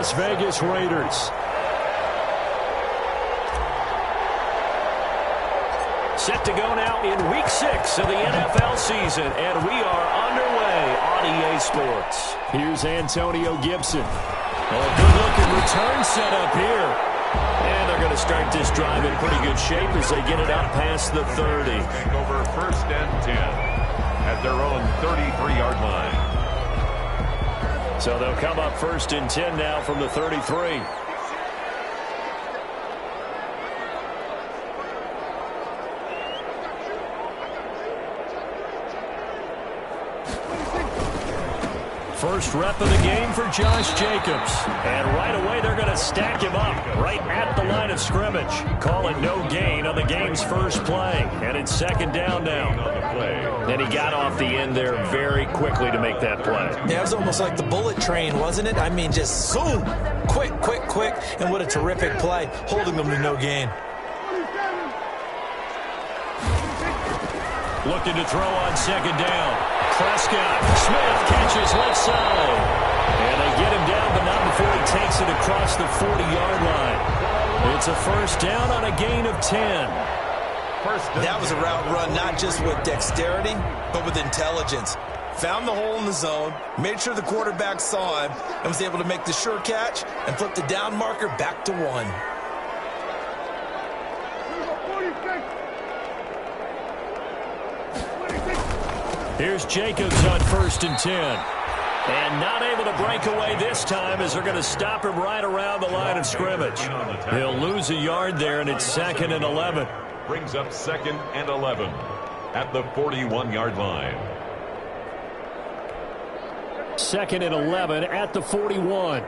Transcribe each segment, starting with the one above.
Las Vegas Raiders. Set to go now in Week 6 of the NFL season, and we are underway on EA Sports. Here's Antonio Gibson. A good-looking return set up here. And they're going to start this drive in pretty good shape as they get it up past the 30. Take over 1st and 10 at their own 33-yard line. So they'll come up 1st and 10 now from the 33. First rep of the game for Josh Jacobs. And right away, they're going to stack him up right at the line of scrimmage. Call it no gain on the game's first play. And it's 2nd down now. And he got off the end there very quickly to make that play. Yeah, it was almost like the bullet train, wasn't it? I mean, just zoom. Quick. And what a terrific play, holding them to no gain. Looking to throw on 2nd down. Prescott. Smith catches left side. And they get him down, but not before he takes it across the 40-yard line. It's a 1st down on a gain of 10. That was a route run not just with dexterity, but with intelligence. Found the hole in the zone, made sure the quarterback saw him, and was able to make the sure catch and flip the down marker back to 1. Here's Jacobs on 1st and 10. And not able to break away this time as they're going to stop him right around the line of scrimmage. He'll lose a yard there, and it's 2nd and 11. Brings up 2nd and 11 at the 41-yard line. 2nd and 11 at the 41.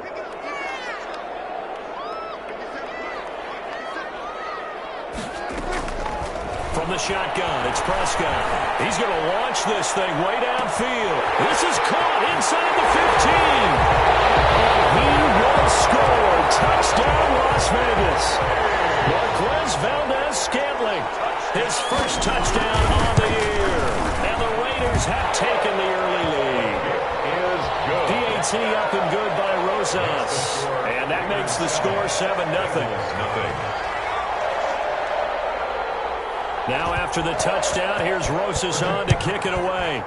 From the shotgun, it's Prescott. He's going to launch this thing way downfield. This is caught inside the 15. He will score. Touchdown, Las Vegas. Marquez Valdez-Scantling, his first touchdown on the year. And the Raiders have taken the early lead. PAT up and good by Rosas. And that makes the score 7-0. Now after the touchdown, here's Rosas on to kick it away.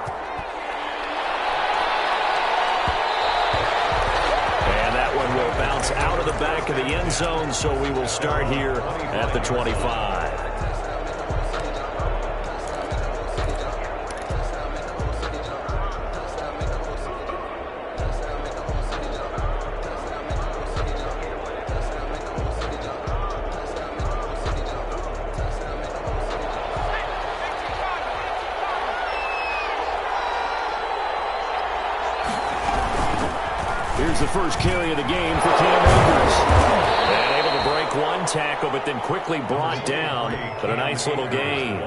And that one will bounce out of the back of the end zone, so we will start here at the 25. Here's the first carry of the game for Cam Akers. And able to break one tackle, but then quickly brought down. But a nice little gain.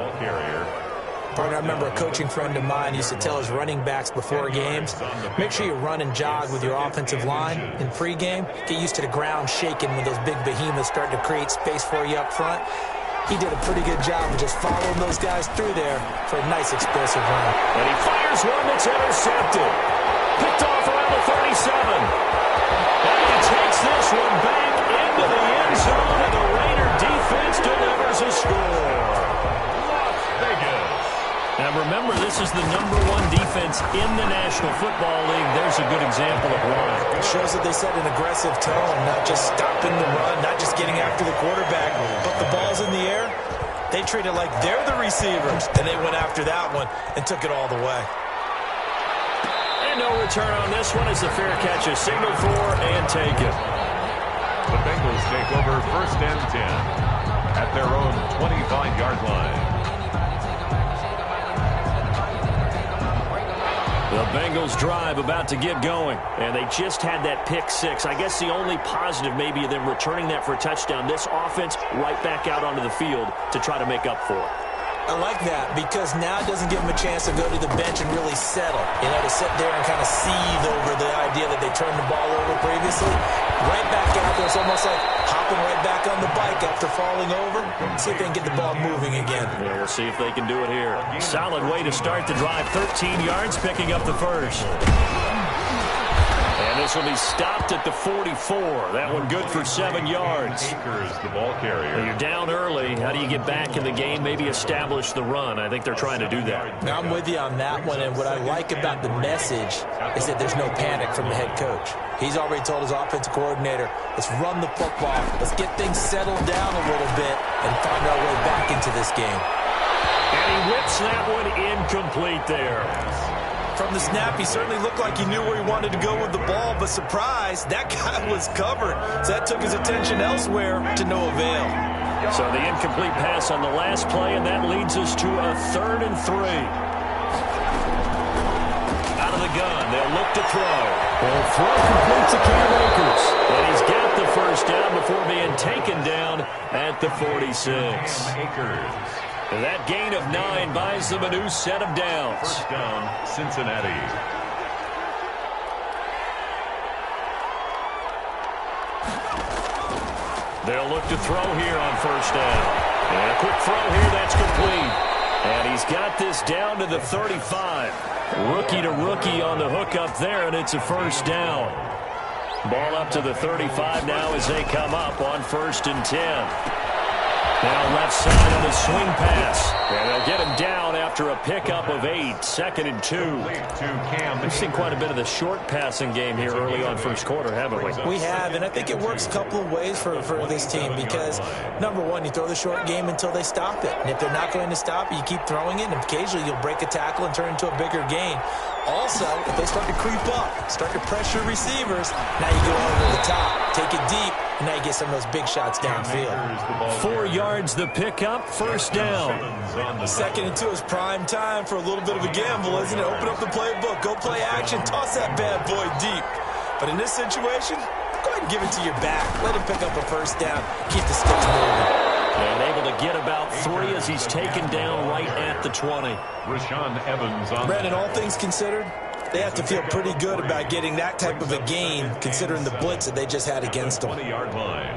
Partner, I remember a coaching friend of mine used to tell his running backs before games, make sure you run and jog with your offensive line in pregame. Get used to the ground shaking when those big behemoths start to create space for you up front. He did a pretty good job of just following those guys through there for a nice explosive run. And he fires one that's intercepted. Picked off around the 37. And he takes this one back into the end zone, and the Raider defense delivers a score. Las Vegas. Now remember, this is the #1 defense in the National Football League. There's a good example of why. It shows that they set an aggressive tone, not just stopping the run, not just getting after the quarterback, but the ball's in the air. They treat it like they're the receivers, and they went after that one and took it all the way. No return on this one as the fair catch is signaled for and taken. The Bengals take over 1st and 10 at their own 25-yard line. The Bengals drive about to get going, and they just had that pick 6. I guess the only positive maybe of them returning that for a touchdown. This offense right back out onto the field to try to make up for it. I like that because now it doesn't give them a chance to go to the bench and really settle. You know, to sit there and kind of seethe over the idea that they turned the ball over previously. Right back out there. It's almost like hopping right back on the bike after falling over. See if they can get the ball moving again. Yeah, we'll see if they can do it here. Solid way to start the drive. 13 yards, picking up the first. And this will be stopped at the 44. That one good for 7 yards. Akers, the ball carrier. Well, you're down early. How do you get back in the game, maybe establish the run? I think they're trying to do that. Now, I'm with you on that one, and what I like about the message is that there's no panic from the head coach. He's already told his offensive coordinator, let's run the football, let's get things settled down a little bit and find our way back into this game. And he whips that one incomplete there. From the snap, he certainly looked like he knew where he wanted to go with the ball, but surprise, that guy was covered. So that took his attention elsewhere to no avail. So the incomplete pass on the last play, and that leads us to a 3rd and 3. Out of the gun, they'll look to throw. And throw complete to Cam Akers. And he's got the first down before being taken down at the 46. Akers. That gain of 9 buys them a new set of downs. First down, Cincinnati. They'll look to throw here on first down. And a quick throw here, that's complete. And he's got this down to the 35. Rookie to rookie on the hook up there, and it's a first down. Ball up to the 35 now as they come up on 1st and 10. Now left side on the swing pass. And they'll get him down after a pickup of 8. 2nd and 2. We've seen quite a bit of the short passing game here early on first quarter, haven't we? We have, and I think it works a couple of ways for this team because, number one, you throw the short game until they stop it. And if they're not going to stop it, you keep throwing it, and occasionally you'll break a tackle and turn into a bigger gain. Also, if they start to creep up, start to pressure receivers, now you go over the top, take it deep, and now you get some of those big shots downfield. 4 yards the pickup, first down. 2nd and 2 is prime time for a little bit of a gamble, isn't it? Open up the playbook, go play action, toss that bad boy deep. But in this situation, go ahead and give it to your back. Let him pick up a first down, keep the sticks moving. And able to get about 3 as he's taken down right at the 20. Rashaan Evans on. Brandon, all things considered, they have to feel pretty good about getting that type of a gain, considering the blitz that they just had against them. 20-yard line.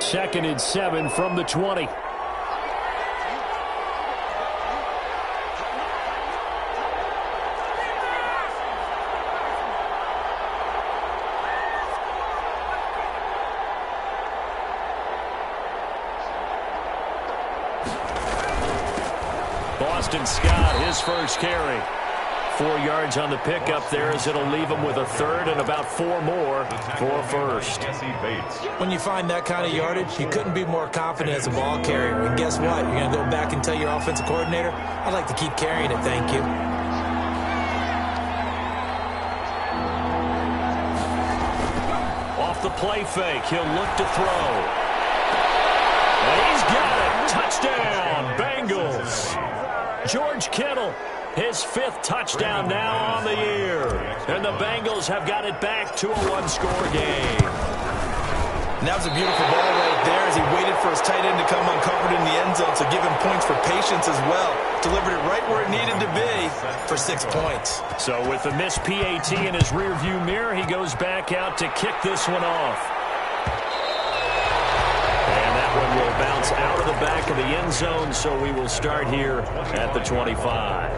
Second and 7 from the 20. Boston Scott, his first carry. 4 yards on the pickup there as it'll leave him with a 3rd and about 4 more for a first. When you find that kind of yardage, you couldn't be more confident as a ball carrier. And guess what? You're going to go back and tell your offensive coordinator, I'd like to keep carrying it, thank you. Off the play fake, he'll look to throw. And he's got it. Touchdown, Bengals. George Kittle, his 5th touchdown now on the year. And the Bengals have got it back to a 1-score game. And that was a beautiful ball right there as he waited for his tight end to come uncovered in the end zone, so give him points for patience as well. Delivered it right where it needed to be for 6 points. So with the missed PAT in his rearview mirror, he goes back out to kick this one off. And that one will bounce out of the back of the end zone, so we will start here at the 25.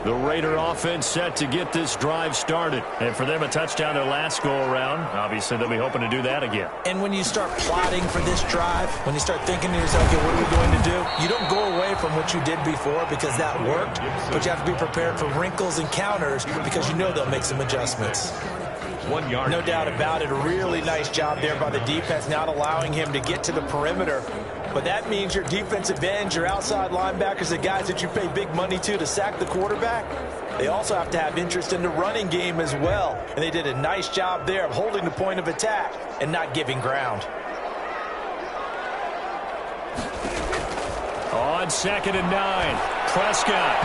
The Raider offense set to get this drive started. And for them, a touchdown their last go-around. Obviously, they'll be hoping to do that again. And when you start plotting for this drive, when you start thinking to yourself, okay, what are we going to do? You don't go away from what you did before because that worked, but you have to be prepared for wrinkles and counters because you know they'll make some adjustments. 1 yard. No doubt about it. A really nice job there by the defense, not allowing him to get to the perimeter. But that means your defensive ends, your outside linebackers, the guys that you pay big money to sack the quarterback, they also have to have interest in the running game as well. And they did a nice job there of holding the point of attack and not giving ground. On 2nd and 9, Prescott.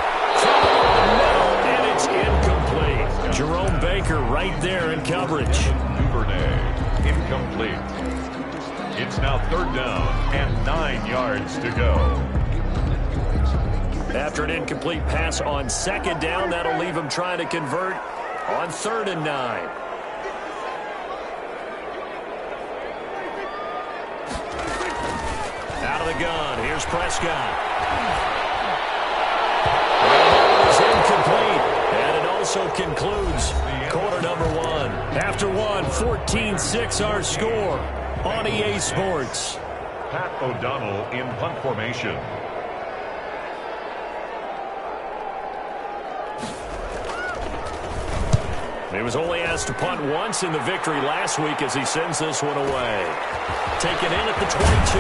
And it's incomplete. Jerome Baker right there in coverage. Duvernay, incomplete. It's now 3rd down and 9 yards to go. After an incomplete pass on second down, that'll leave him trying to convert on 3rd and 9. Out of the gun, here's Prescott. It's incomplete, and it also concludes quarter number 1. After 1, 14-6 our score on EA Sports. Pat O'Donnell in punt formation. He was only asked to punt once in the victory last week as he sends this one away. Taken in at the 22.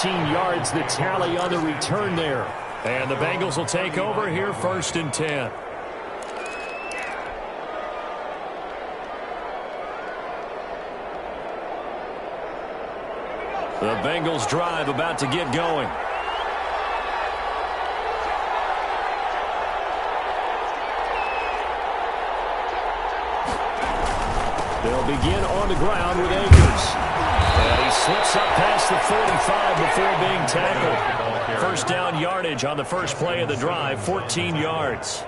13 yards the tally on the return there. And the Bengals will take over here 1st and 10. The Bengals drive about to get going. They'll begin on the ground with Akers. And he slips up past the 45 before being tackled. First down yardage on the first play of the drive, 14 yards.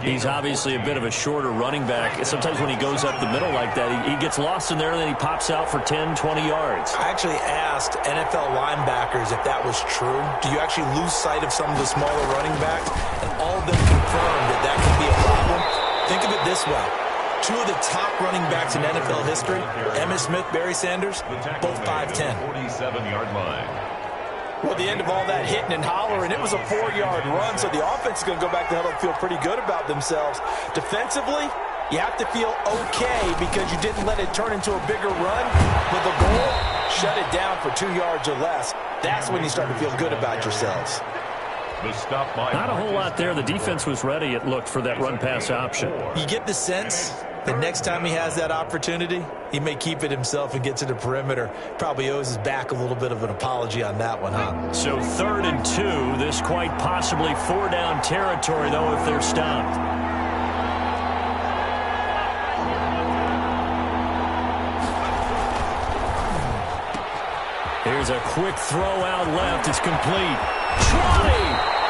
He's obviously a bit of a shorter running back. Sometimes when he goes up the middle like that, he gets lost in there and then he pops out for 10, 20 yards. I actually asked NFL linebackers if that was true. Do you actually lose sight of some of the smaller running backs? And all of them confirmed that that could be a problem. Think of it this way. 2 of the top running backs in NFL history, Emmitt Smith, Barry Sanders, both 5'10". 47-yard line. Well, at the end of all that hitting and hollering, it was a 4-yard run, so the offense is going to go back to hell and feel pretty good about themselves. Defensively, you have to feel okay because you didn't let it turn into a bigger run. But the goal, shut it down for 2 yards or less. That's when you start to feel good about yourselves. Not a whole lot there. The defense was ready, it looked, for that run-pass option. You get the sense that next time he has that opportunity, he may keep it himself and get to the perimeter. Probably owes his back a little bit of an apology on that one, huh? So 3rd and 2. This quite possibly 4-down territory, though, if they're stopped. Here's a quick throw out left. It's complete. Trolley!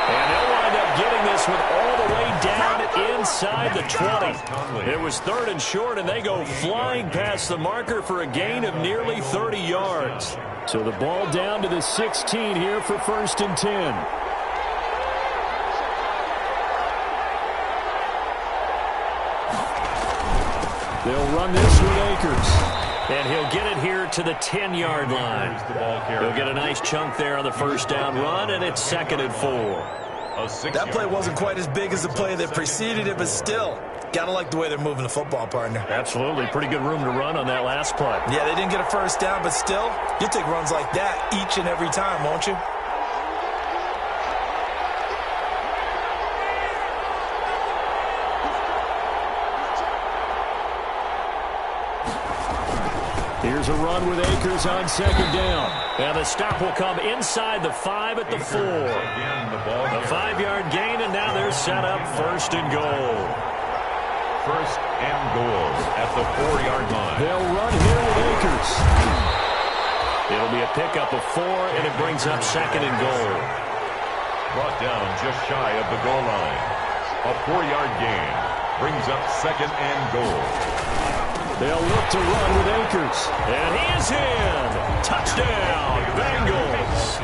And they'll wind up getting this one all the way down inside the 20. It was 3rd and short, and they go flying past the marker for a gain of nearly 30 yards. So the ball down to the 16 here for 1st and 10. They'll run this with Akers. And he'll get it here to the 10-yard line. He'll get a nice chunk there on the first down run, and it's 2nd and 4. That play wasn't quite as big as the play that preceded it, but still, gotta like the way they're moving the football, partner. Absolutely. Pretty good room to run on that last play. Yeah, they didn't get a first down, but still, you'll take runs like that each and every time, won't you? Here's a run with Akers on 2nd down. And the stop will come inside the 5 at the 4. A 5-yard gain, and now they're set up 1st and goal. 1st and goal at the 4-yard line. They'll run here with Akers. It'll be a pickup of 4, and it brings up 2nd and goal. Brought down just shy of the goal line. A 4-yard gain brings up 2nd and goal. They'll look to run with Akers. And he is in. Touchdown, Bengals.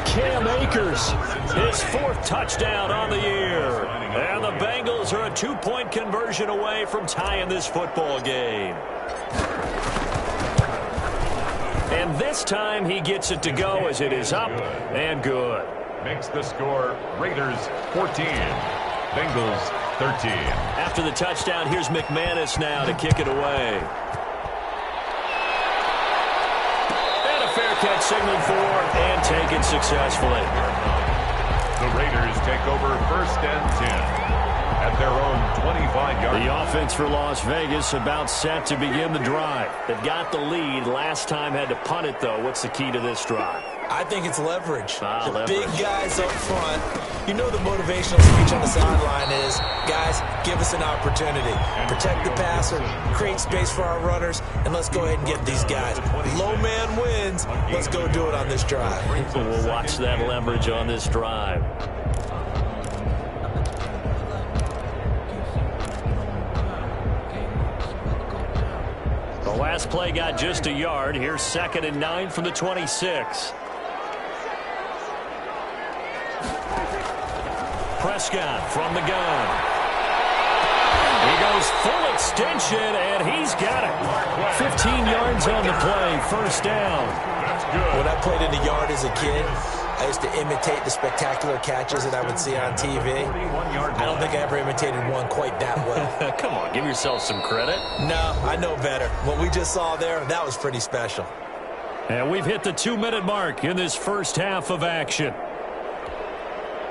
Cam Akers, his 4th touchdown on the year. And the Bengals are a 2-point conversion away from tying this football game. And this time he gets it to go as it is up and good. Makes the score Raiders 14, Bengals 13. After the touchdown, here's McManus now to kick it away. And a fair catch signaled for and taken successfully. The Raiders take over 1st and 10 at their own 25-yard line. The offense for Las Vegas about set to begin the drive. They've got the lead. Last time had to punt it, though. What's the key to this drive? I think it's leverage. The leverage. big guys up front. You know the motivational speech on the sideline is, guys, give us an opportunity. Protect the passer, create space for our runners, and let's go ahead and get these guys. Low man wins. Let's go do it on this drive. We'll watch that leverage on this drive. The last play got just a yard. Here's 2nd and 9 from the 26. Prescott from the gun. He goes full extension, and he's got it. 15 yards on the play, first down. When I played in the yard as a kid, I used to imitate the spectacular catches that I would see on TV. I don't think I ever imitated one quite that well. Come on, give yourself some credit. No, I know better. What we just saw there, that was pretty special. And we've hit the 2-minute mark in this first half of action.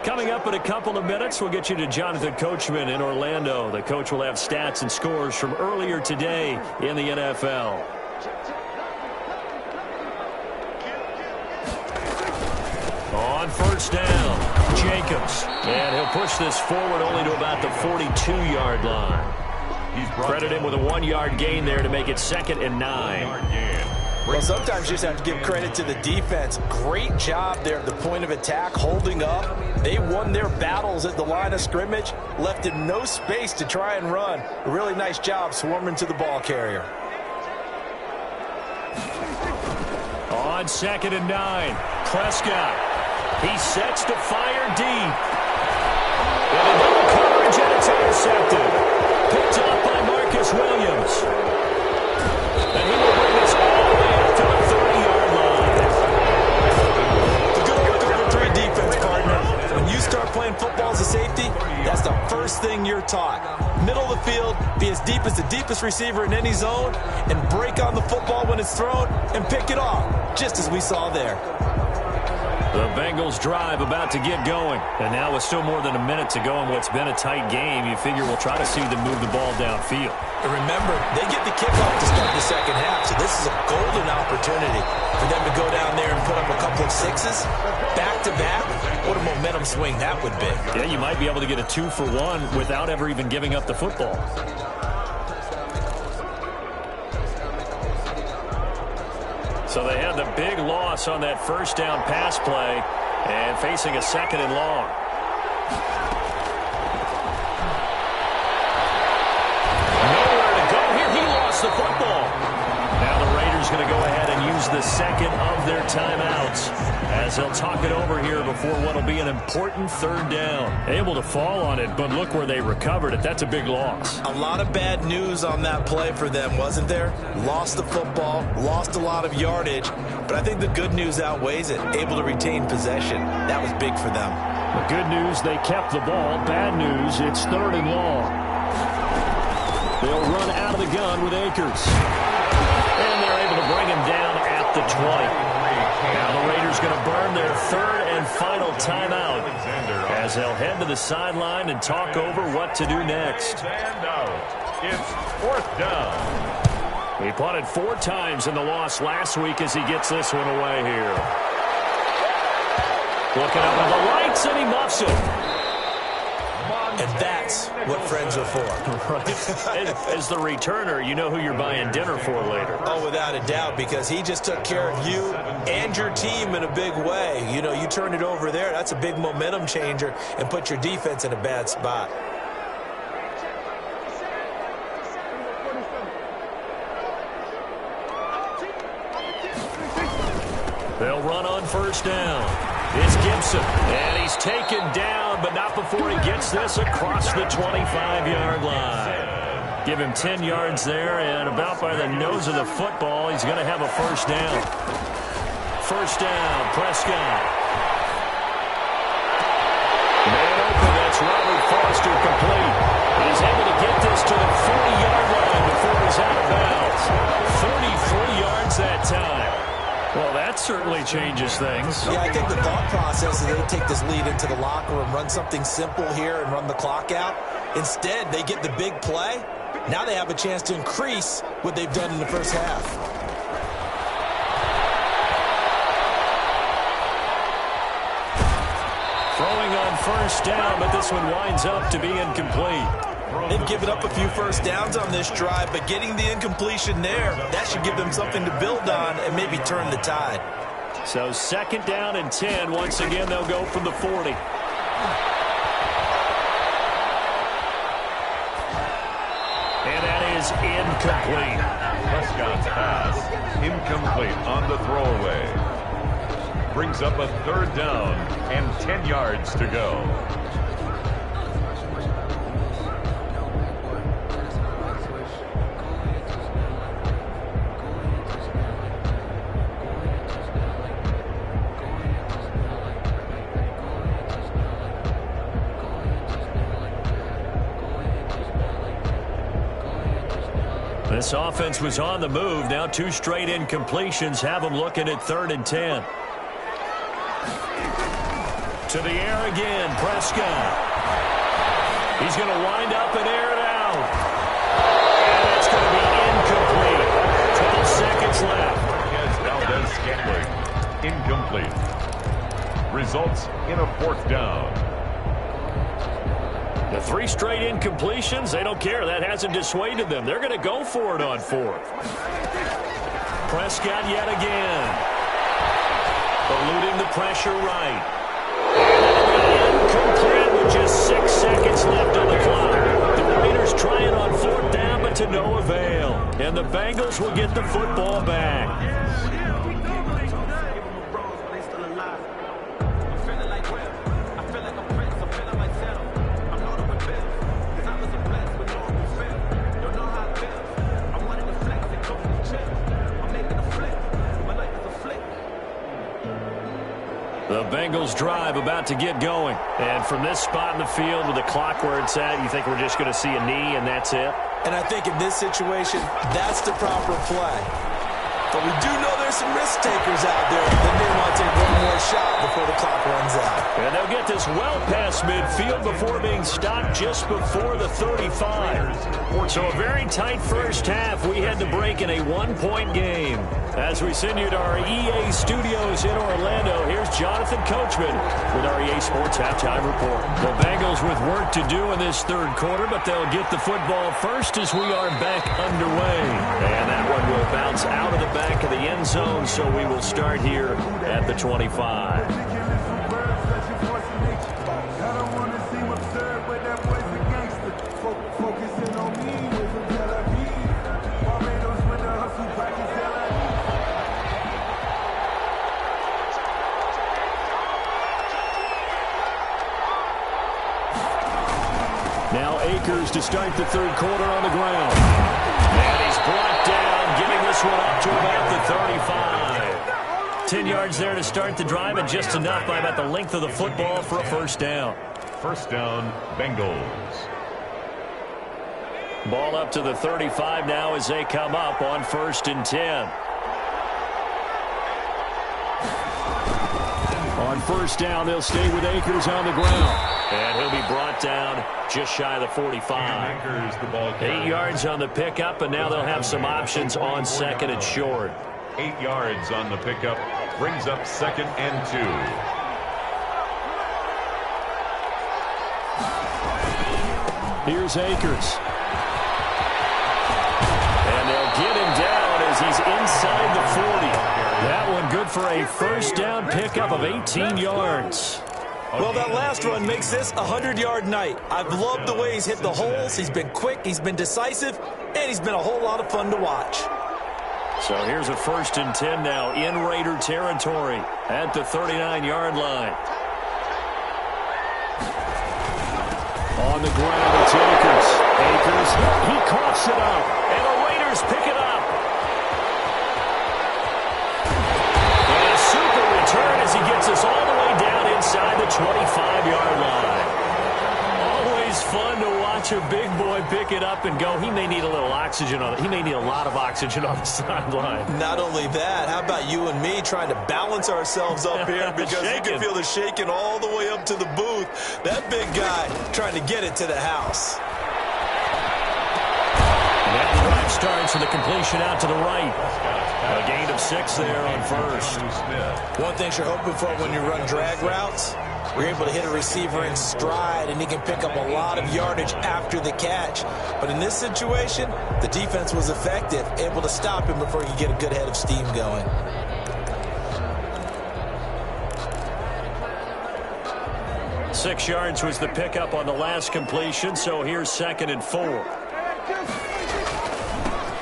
Coming up in a couple of minutes, we'll get you to Jonathan Coachman in Orlando. The coach will have stats and scores from earlier today in the NFL. On first down, Jacobs. And he'll push this forward only to about the 42-yard line. Credit him with a 1-yard gain there to make it 2nd and 9. Well, sometimes you just have to give credit to the defense. Great job there at the point of attack, holding up. They won their battles at the line of scrimmage, left him no space to try and run. A really nice job swarming to the ball carrier. On 2nd and 9, Prescott. He sets to fire deep. And a double coverage, and it's intercepted. Picked up by Marcus Williams. And he will bring us all the way up to the 30-yard line. Good work over 3 defense, partner. When you start playing football as a safety, that's the first thing you're taught. Middle of the field, be as deep as the deepest receiver in any zone, and break on the football when it's thrown and pick it off, just as we saw there. The Bengals drive about to get going. And now with still more than a minute to go in what's been a tight game, you figure we'll try to see them move the ball downfield. And remember, they get the kickoff to start the second half, so this is a golden opportunity for them to go down there and put up a couple of sixes back-to-back. What a momentum swing that would be. Yeah, you might be able to get a 2-for-1 without ever even giving up the football. So they had the big loss on that first down pass play and facing a 2nd and long. Nowhere to go here. He lost the football. Now the Raiders going to go ahead and use the second of their timeouts as they'll talk it over here before what will be an important 3rd down. Able to fall on it, but look where they recovered it. That's a big loss. A lot of bad news on that play for them, wasn't there? Lost the football, lost a lot of yardage, but I think the good news outweighs it. Able to retain possession. That was big for them. The good news, they kept the ball. Bad news, it's 3rd and long. They'll run out of the gun with Akers. And they're able to bring him down at the 20. Now the Raiders going to burn their 3rd and final timeout as they'll head to the sideline and talk over what to do next. It's 4th down. He punted 4 times in the loss last week as he gets this one away here. Looking up at the lights, and he muffs it. And that's what friends are for. Right. As the returner, you know who you're buying dinner for later. Oh, without a doubt, because he just took care of you and your team in a big way. You know, you turn it over there, that's a big momentum changer and put your defense in a bad spot. They'll run on first down. It's Gibson, and he's taken down, but not before he gets this across the 25-yard line. Give him 10 yards there, and about by the nose of the football, he's going to have a first down. First down, Prescott. Man open, that's Robert Foster complete. He's able to get this to the 40-yard line before he's out of bounds. 43 yards that time. Well, that certainly changes things. Yeah, I think the thought process is they take this lead into the locker room, run something simple here and run the clock out. Instead, they get the big play. Now they have a chance to increase what they've done in the first half. Throwing on first down, but this one winds up to be incomplete. They've given up a few first downs on this drive, but getting the incompletion there, that should give them something to build on and maybe turn the tide. So 2nd down and 10. Once again, they'll go from the 40. And that is incomplete. Prescott's pass incomplete on the throwaway. Brings up a 3rd down and 10 yards to go. This offense was on the move. Now 2 straight incompletions have them looking at 3rd and 10. To the air again, Prescott. He's going to wind up and air it out. And it's going to be incomplete. 12 seconds left. Valdez-Scantling, incomplete. Results in a 4th down. The 3 straight incompletions, they don't care. That hasn't dissuaded them. They're going to go for it on 4th. Prescott yet again. Eluding the pressure right. Incomplete with just 6 seconds left on the clock. The Raiders trying on 4th down, but to no avail. And the Bengals will get the football back. The Bengals drive about to get going. And from this spot in the field with the clock where it's at, you think we're just going to see a knee and that's it? And I think in this situation, that's the proper play. But we do know there's some risk takers out there that may want to take one more shot before the clock runs out. And they'll get this well past midfield before being stopped just before the 35. So a very tight first half. We had to break in a 1-point game. As we send you to our EA studios in Orlando, here's Jonathan Coachman with our EA Sports Halftime Report. The Bengals with work to do in this 3rd quarter, but they'll get the football first as we are back underway. And that one will bounce out of the back of the end zone, so we will start here at the 25. Now Akers to start the 3rd quarter on the ground. And he's brought down, giving this one up to about the 35. 10 yards there to start the drive, and just enough by about the length of the football for a 1st down. 1st down, Bengals. Ball up to the 35 now as they come up on 1st and 10. On 1st down, they'll stay with Akers on the ground. And he'll be brought down just shy of the 45. 8 yards on the pickup, and now they'll have some options on 2nd and short. 8 yards on the pickup. Brings up 2nd and 2. Here's Akers. And they'll get him down as he's inside the 40. That one good for a 1st down pickup of 18 yards. Well, that last run makes this a 100-yard night. I've loved the way he's hit the holes. He's been quick, he's been decisive, and he's been a whole lot of fun to watch. So here's a 1st and 10 now in Raider territory at the 39-yard line. On the ground, it's Akers. Akers, he coughs it up, and the Raiders pick it up. And a super return as he gets us all the way down inside the 25-yard line. Always fun to watch a big boy pick it up and go. He may need a little oxygen on it. He may need a lot of oxygen on the sideline. Not only that, how about you and me trying to balance ourselves up here, because you can feel the shaking all the way up to the booth. That big guy trying to get it to the house. That drive starts with a completion out to the right. A gain of 6 there on 1st. One thing you're hoping for when you run drag routes, You're able to hit a receiver in stride, and he can pick up a lot of yardage after the catch. But in this situation, the defense was effective, able to stop him before he could get a good head of steam going. Six yards was the pickup on the last completion, so here's 2nd and 4.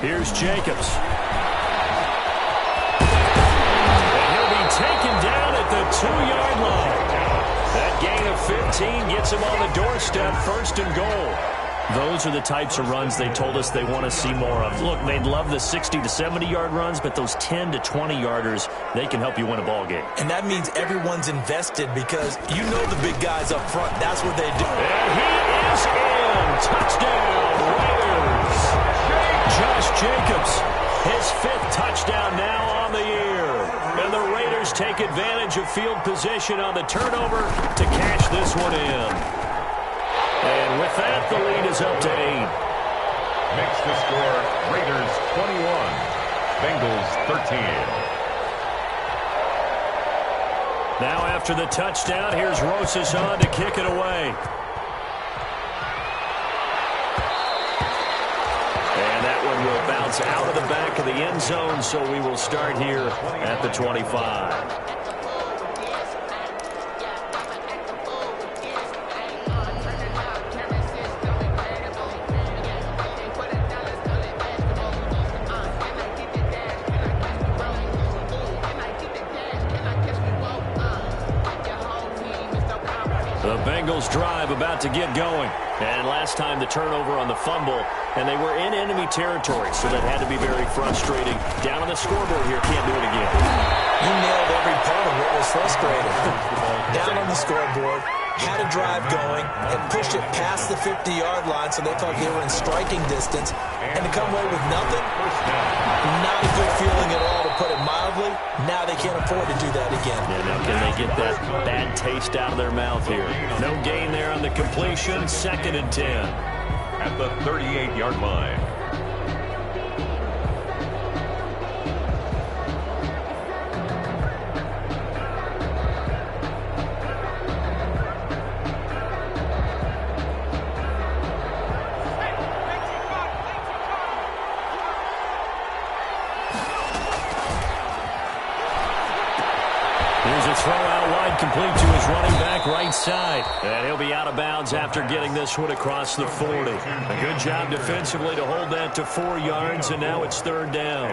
Here's Jacobs. And he'll be taken down at the 2-yard line. That gain of 15 gets him on the doorstep, 1st and goal. Those are the types of runs they told us they want to see more of. Look, they'd love the 60 to 70-yard runs, but those 10 to 20-yarders, they can help you win a ball game. And that means everyone's invested because you know the big guys up front. That's what they do. And he is in. Touchdown, Raiders. Josh Jacobs, his 5th touchdown now on the year. And the Raiders take advantage of field position on the turnover to cash this one in. And with that, the lead is up to 8. Makes the score Raiders 21, Bengals 13. Now after the touchdown, here's Rosas on to kick it away. And that one will bounce out of the back of the end zone, so we will start here at the 25. The Bengals drive about to get going. And last time the turnover on the fumble, and they were in enemy territory, so that had to be very frustrating. Down on the scoreboard here, can't do it again. You nailed every part of what was frustrating. Down on the scoreboard, had a drive going, and pushed it past the 50-yard line so they thought they were in striking distance, and to come away with nothing, not a good feeling at all, to put it mildly. Now they can't afford to do that again. Yeah, now can they get that bad taste out of their mouth here? No gain there on the completion, 2nd and 10. At the 38-yard line. Here's a throw out wide, complete to his running back right side. And he'll be out of bounds after getting this one across the 40. A good job defensively to hold that to 4 yards, and now it's 3rd down.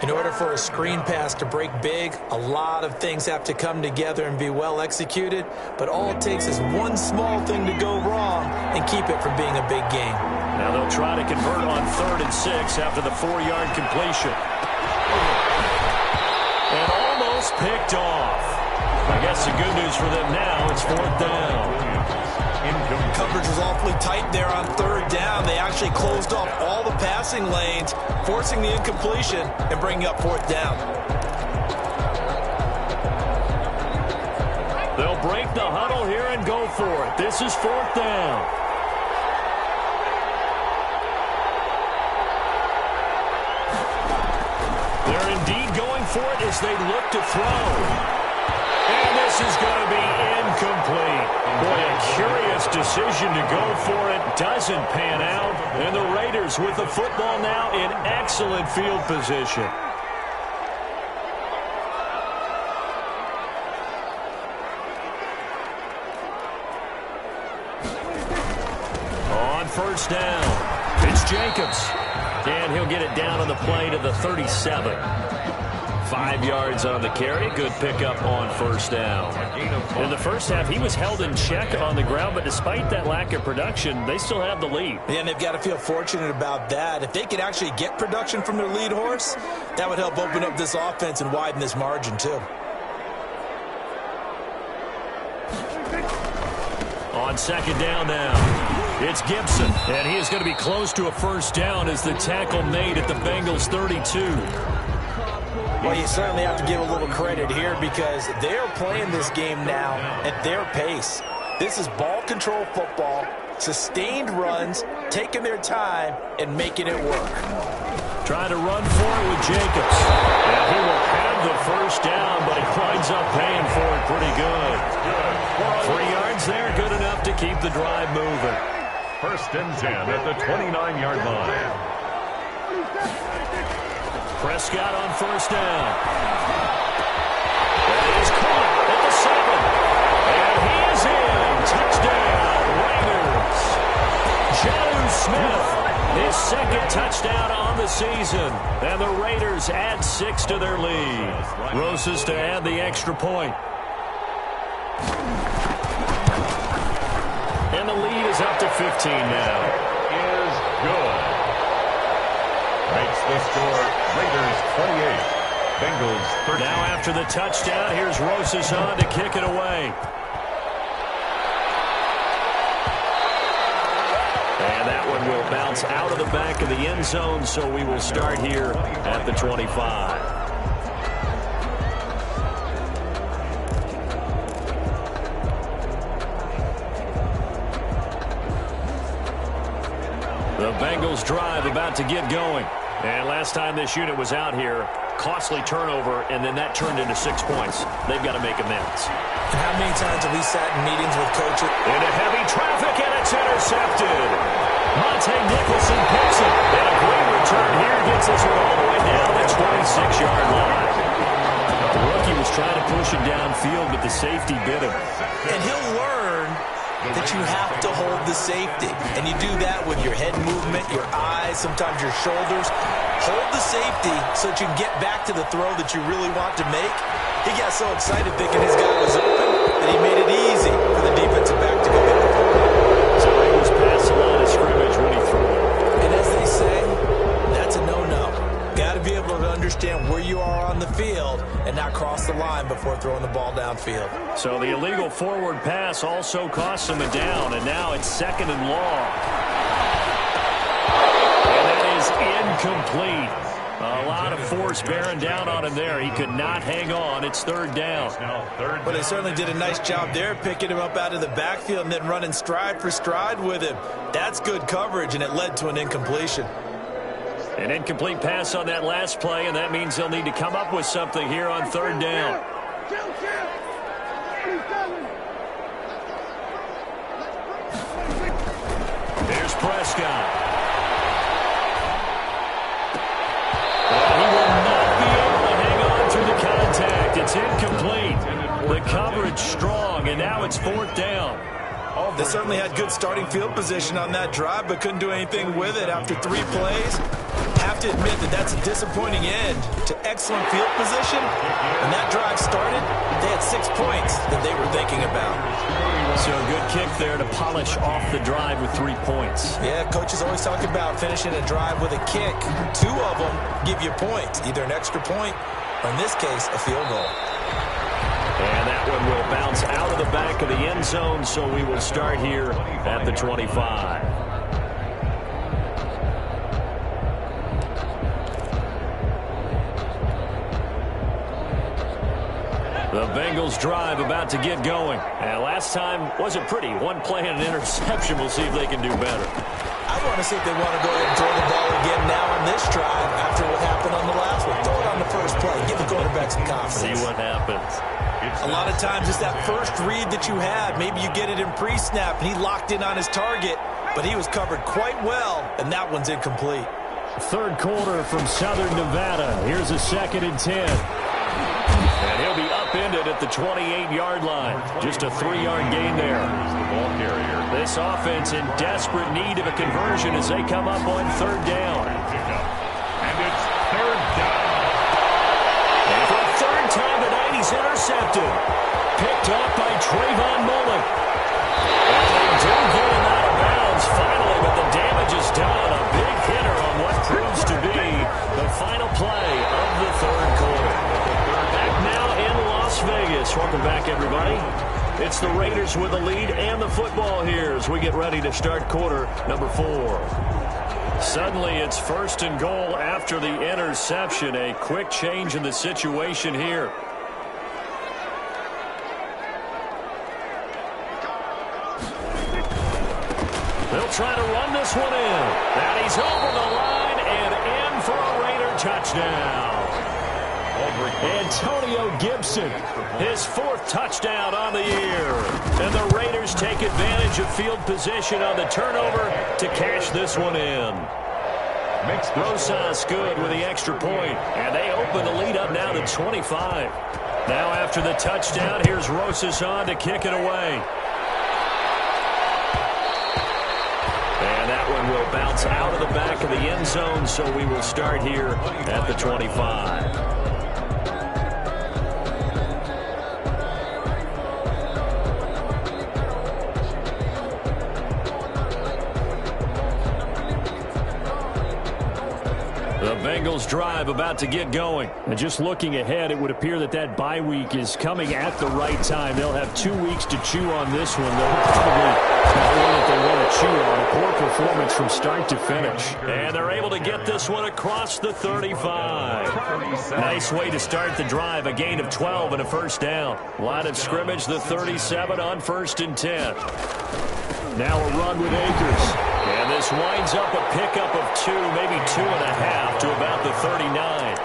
In order for a screen pass to break big, a lot of things have to come together and be well executed, but all it takes is one small thing to go wrong and keep it from being a big game. Now they'll try to convert on 3rd and 6 after the 4-yard completion. And almost picked off. I guess the good news for them now, it's 4th down. Coverage was awfully tight there on 3rd down. They actually closed off all the passing lanes, forcing the incompletion and bringing up 4th down. They'll break the huddle here and go for it. This is 4th down. They're indeed going for it as they look to throw. And this is going to be incomplete. Boy, a curious decision to go for it. Doesn't pan out. And the Raiders with the football now in excellent field position. On 1st down, it's Jacobs. And he'll get it down on the play to the 37. 5 yards on the carry. Good pickup on 1st down. In the first half, he was held in check on the ground, but despite that lack of production, they still have the lead. Yeah, and they've got to feel fortunate about that. If they could actually get production from their lead horse, that would help open up this offense and widen this margin, too. On 2nd down now, it's Gibson, and he is going to be close to a 1st down as the tackle made at the Bengals 32. Well, you certainly have to give a little credit here because they're playing this game now at their pace. This is ball control football, sustained runs, taking their time, and making it work. Trying to run for it with Jacobs. And he will have the 1st down, but he winds up paying for it pretty good. 3 yards there, good enough to keep the drive moving. 1st and 10 at the 29-yard line. Prescott on 1st down. That is caught at the 7. And he is in. Touchdown, Raiders. Joc Smith, his 2nd touchdown on the season. And the Raiders add 6 to their lead. Roses to add the extra point. And the lead is up to 15 now. Is good. Makes the score Raiders 28, Bengals 13. Now after the touchdown, here's Roses on to kick it away. And that one will bounce out of the back of the end zone, so we will start here at the 25. The Bengals drive about to get going. And last time this unit was out here, costly turnover, and then that turned into 6 points. They've got to make amends. And how many times have we sat in meetings with coaches? Into heavy traffic, and it's intercepted. Monte Nicholson picks it. And a great return here gets us all the way down the 26-yard line. The rookie was trying to push him downfield, but the safety bit him. And he'll learn that you have to hold the safety. And you do that with your head movement, your eyes, sometimes your shoulders. Hold the safety so that you can get back to the throw that you really want to make. He got so excited thinking his guy was open that he made it easy for the defensive back to go back. So he was past the line of scrimmage when he threw it. And as they say, that's a no-no. Got to be able to understand where you are on the field and not cross the line before throwing the ball downfield. So the illegal forward pass also cost him a down, and now it's 2nd and long. And that is incomplete. A lot of force bearing down on him there. He could not hang on. It's 3rd down. But they certainly did a nice job there, picking him up out of the backfield and then running stride for stride with him. That's good coverage, and it led to an incompletion. An incomplete pass on that last play, and that means they'll need to come up with something here on 3rd down. There's Prescott. He will not be able to hang on through the contact. It's incomplete. The coverage strong, and now it's 4th down. They certainly had good starting field position on that drive, but couldn't do anything with it after 3 plays. Have to admit that that's a disappointing end to excellent field position. When that drive started, they had 6 points that they were thinking about. So a good kick there to polish off the drive with 3 points. Yeah, coaches always talk about finishing a drive with a kick. 2 of them give you points, either an extra point or, in this case, a field goal. And that one will bounce out of the back of the end zone, so we will start here at the 25. The Bengals drive about to get going. And last time wasn't pretty. 1 play and an interception. We'll see if they can do better. I want to see if they want to go ahead and throw the ball again now on this drive after what happened on the last one. Throw it on the first play. Give the quarterback some confidence. See what happens. A lot of times it's that first read that you have. Maybe you get it in pre-snap, and he locked in on his target, but he was covered quite well, and that one's incomplete. 3rd quarter from Southern Nevada. Here's a 2nd and 10. And he'll be upended at the 28-yard line. Just a 3-yard gain there. This offense in desperate need of a conversion as they come up on 3rd down. And it's 3rd down. And for the 3rd time tonight, he's intercepted. Picked up by Trayvon Mullen. And they do get him out of bounds finally, but the damage is done. A big hitter on what proves to be the final play of the 3rd quarter. Back now in Las Vegas. Welcome back, everybody. It's the Raiders with the lead and the football here as we get ready to start quarter number 4. Suddenly, it's 1st and goal after the interception. A quick change in the situation here. They'll try to run this one in. And he's over the line and in for a Raider touchdown. Antonio Gibson, his 4th touchdown on the year. And the Raiders take advantage of field position on the turnover to cash this one in. Rosas good with the extra point, and they open the lead up now to 25. Now after the touchdown, here's Rosas on to kick it away. And that one will bounce out of the back of the end zone, so we will start here at the 25. The Bengals drive about to get going. And just looking ahead, it would appear that bye week is coming at the right time. They'll have 2 weeks to chew on this one. They'll probably have one that they want to chew on. A poor performance from start to finish. And they're able to get this one across the 35. Nice way to start the drive. A gain of 12 and a first down. Line of scrimmage, the 37 on 1st and 10. Now a run with Akers. And this winds up a pickup of 2, maybe 2.5 to about the 39.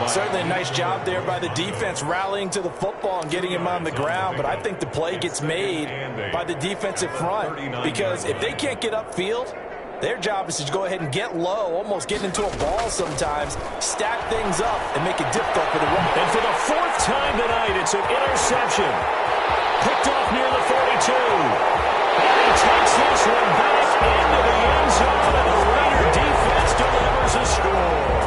Certainly a nice job there by the defense rallying to the football and getting him on the ground. But I think the play gets made by the defensive front, because if they can't get upfield, their job is to go ahead and get low, almost get into a ball sometimes, stack things up, and make it difficult for the run. And for the 4th time tonight, it's an interception. Picked off near the 42. And he takes this one back into the end zone, and the Raider defense delivers a score.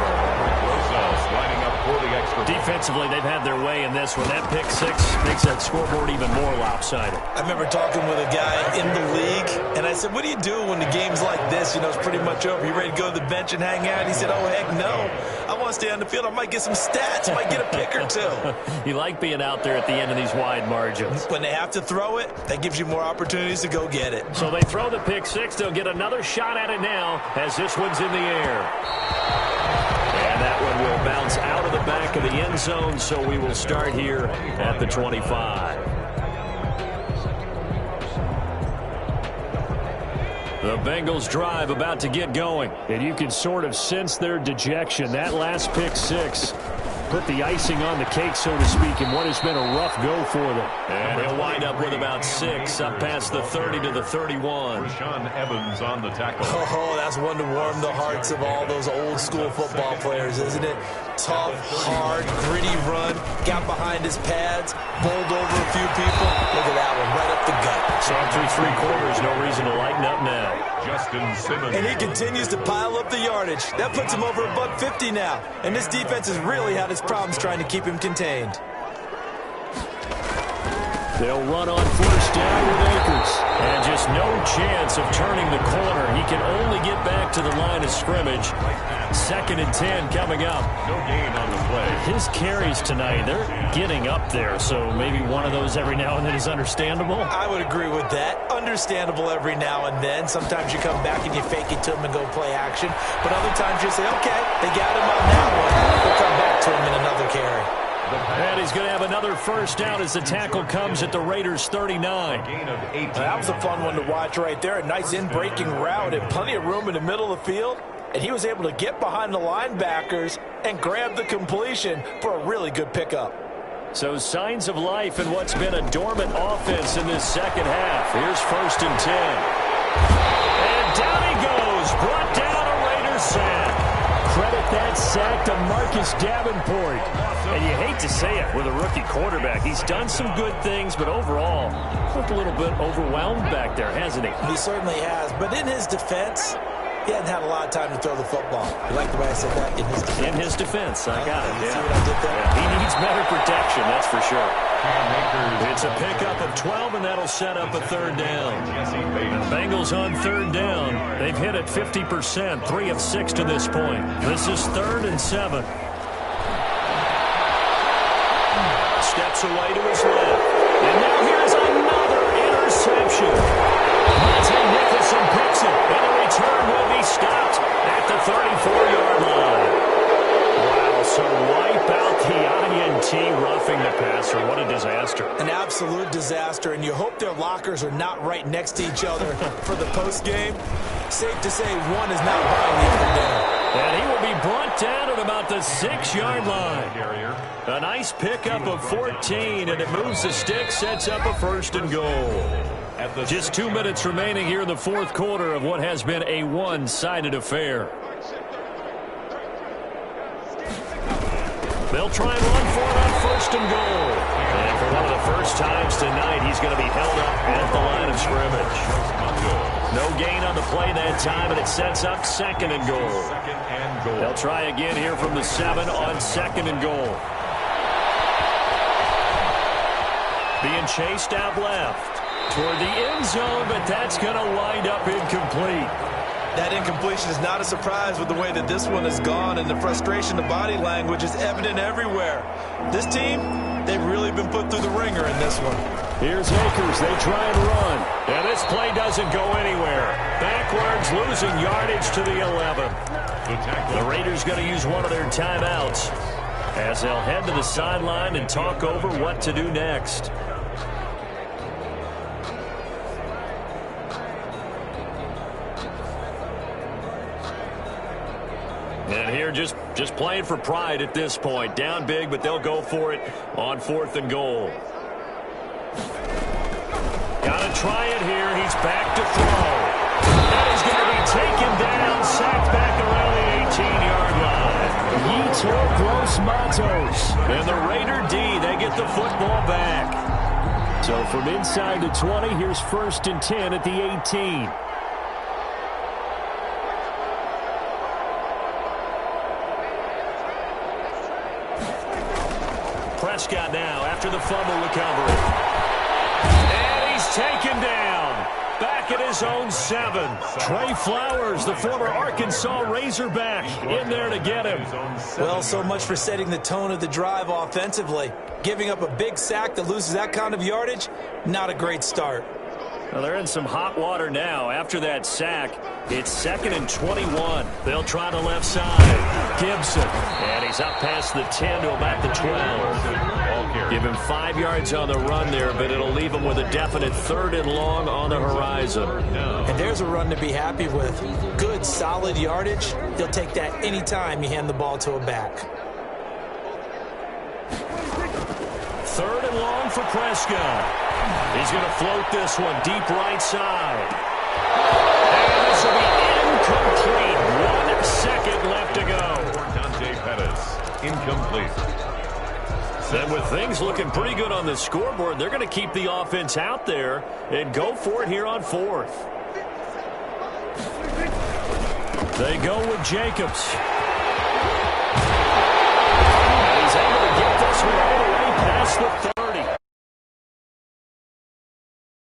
Lining up for the extra. Defensively, they've had their way in this one. That pick 6 makes that scoreboard even more lopsided. I remember talking with a guy in the league, and I said, what do you do when the game's like this? You know, it's pretty much over. You ready to go to the bench and hang out? He said, oh, heck no. I want to stay on the field. I might get some stats. Might get a pick or 2. You like being out there at the end of these wide margins. When they have to throw it, that gives you more opportunities to go get it. So they throw the pick 6. They'll get another shot at it now as this one's in the air. And that one will bounce out of the back of the end zone, so we will start here at the 25. The Bengals drive about to get going, and you can sort of sense their dejection. That last pick 6 put the icing on the cake, so to speak, in what has been a rough go for them. And they'll wind up with about 6 up past the 30 to the 31. Rashaan Evans on the tackle. Oh, that's one to warm the hearts of all those old school football players, isn't it? Tough, hard, gritty run, got behind his pads, bowled over a few people. Look at that one, right up the gut. So through 3 quarters, no reason to lighten up now. Justin Simmons. And he continues to pile up the yardage. That puts him over $150 now. And this defense has really had its problems trying to keep him contained. They'll run on 1st down with Akers. And just no chance of turning the corner. He can only get back to the line of scrimmage. 2nd and 10 coming up. No gain on the play. His carries tonight, they're getting up there. So maybe one of those every now and then is understandable. I would agree with that. Understandable every now and then. Sometimes you come back and you fake it to him and go play action. But other times you say, okay, they got him on that one. We'll come back to him in another carry. And he's going to have another 1st down as the tackle comes at the Raiders' 39. Gain of 18. That was a fun one to watch right there. A nice in-breaking route and plenty of room in the middle of the field. And he was able to get behind the linebackers and grab the completion for a really good pickup. So signs of life in what's been a dormant offense in this 2nd half. Here's 1st and 10. And down he goes. Brought down a Raiders sack. Credit that sack to Marcus Davenport. And you hate to say it with a rookie quarterback. He's done some good things, but overall, looked a little bit overwhelmed back there, hasn't he? He certainly has. But in his defense, he hadn't had a lot of time to throw the football. You like the way I said that? In his defense. In his defense. I got it. You Yeah. see what I did there? Yeah, he needs better protection, that's for sure. It's a pickup of 12, and that'll set up a 3rd down. The Bengals on 3rd down. They've hit it 50%, 3 of 6 to this point. This is 3rd and 7. Steps away to his left. And now here's another interception. Monte Nicholson picks it, and the return will be stopped at the 34-yard line. Wow, so wipe out the INT roughing the passer. What a disaster. An absolute disaster, and you hope their lockers are not right next to each other for the post game. Safe to say one is not buying the other down. And he will be brought down at about the 6-yard line. A nice pickup of 14, and it moves the stick, sets up a 1st and goal. Just 2 minutes remaining here in the 4th quarter of what has been a one-sided affair. They'll try and run for it on 1st and goal. And for one of the first times tonight, he's going to be held up at the line of scrimmage. No gain on the play that time, and it sets up 2nd and goal. They'll try again here from the 7 on 2nd and goal. Being chased out left toward the end zone, but that's going to wind up incomplete. That incompletion is not a surprise with the way that this one has gone, and the frustration, the body language is evident everywhere. This team, they've really been put through the ringer in this one. Here's Akers. They try and run. And this play doesn't go anywhere. Backwards, losing yardage to the 11. The Raiders going to use one of their timeouts as they'll head to the sideline and talk over what to do next. And here just playing for pride at this point. Down big, but they'll go for it on 4th and goal. Got to try it here. He's back to throw. That is going to be taken down, sacked back around the 18-yard line. Yetur Gross-Matos. And the Raider D, they get the football back. So from inside the 20, here's 1st and 10 at the 18. Prescott now after the fumble recovery. And he's taken down. Back at his own 7. Trey Flowers, the former Arkansas Razorback, in there to get him. Well, so much for setting the tone of the drive offensively. Giving up a big sack that loses that kind of yardage, not a great start. Well, they're in some hot water now. After that sack, it's 2nd and 21. They'll try the left side. Gibson. And he's up past the 10 to about the 12. Give him 5 yards on the run there, but it'll leave him with a definite 3rd and long on the horizon. And there's a run to be happy with. Good, solid yardage. He'll take that any time you hand the ball to a back. 3rd and long for Prescott. He's going to float this one deep right side. And this will be incomplete. 1 second left to go. Dante Pettis, incomplete. And with things looking pretty good on the scoreboard, they're going to keep the offense out there and go for it here on 4th. They go with Jacobs. And he's able to get this one all the way past the